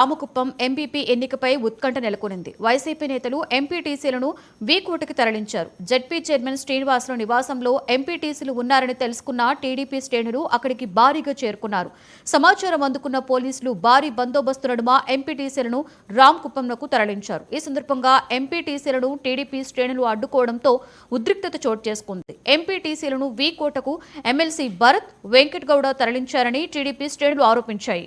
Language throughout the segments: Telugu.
రామకుప్పం ఎంపీపీ ఎన్నికపై ఉత్కంఠ నెలకొనింది. వైసీపీ నేతలు ఎంపీటీసీలను వీకోటకి తరలించారు. జడ్పీ చైర్మన్ శ్రీనివాసులు నివాసంలో ఎంపీటీసీలు ఉన్నారని తెలుసుకున్న టీడీపీ శ్రేణులు అక్కడికి భారీగా చేరుకున్నారు. సమాచారం అందుకున్న పోలీసులు భారీ బందోబస్తు నడుమ ఎంపీటీసీలను రామకుప్పంకు తరలించారు. ఈ సందర్భంగా ఎంపీటీసీలను టీడీపీ శ్రేణులు అడ్డుకోవడంతో ఉద్రిక్తత చోటు చేసుకుంది. ఎంపీటీసీలను వీకోటకు ఎమ్మెల్సీ భరత్ వెంకట్ గౌడ తరలించారని టీడీపీ శ్రేణులు ఆరోపించాయి.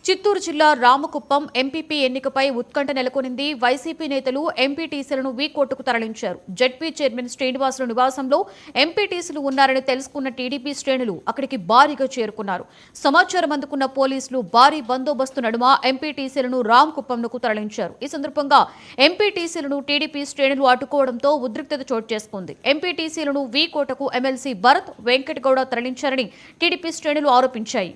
చిత్తూరు జిల్లా రామకుప్పం ఎంపీపీ ఎన్నికపై ఉత్కంఠ నెలకొనింది. వైసీపీ నేతలు ఎంపీటీసీలను వీకోటకు తరలించారు. జడ్పీ చైర్మన్ శ్రీనివాసులు నివాసంలో ఎంపీటీసీలు ఉన్నారని తెలుసుకున్న టీడీపీ శ్రేణులు అక్కడికి భారీగా చేరుకున్నారు. సమాచారం అందుకున్న పోలీసులు భారీ బందోబస్తు నడుమ ఎంపీటీసీలను రామకుప్పంకు తరలించారు. ఈ సందర్భంగా ఎంపీటీసీలను టీడీపీ శ్రేణులు అడ్డుకోవడంతో ఉద్రిక్తత చోటు చేసుకుంది. ఎంపీటీసీలను వీకోటకు ఎమ్మెల్సీ భరత్ వెంకట్ గౌడ తరలించారని టీడీపీ శ్రేణులు ఆరోపించాయి.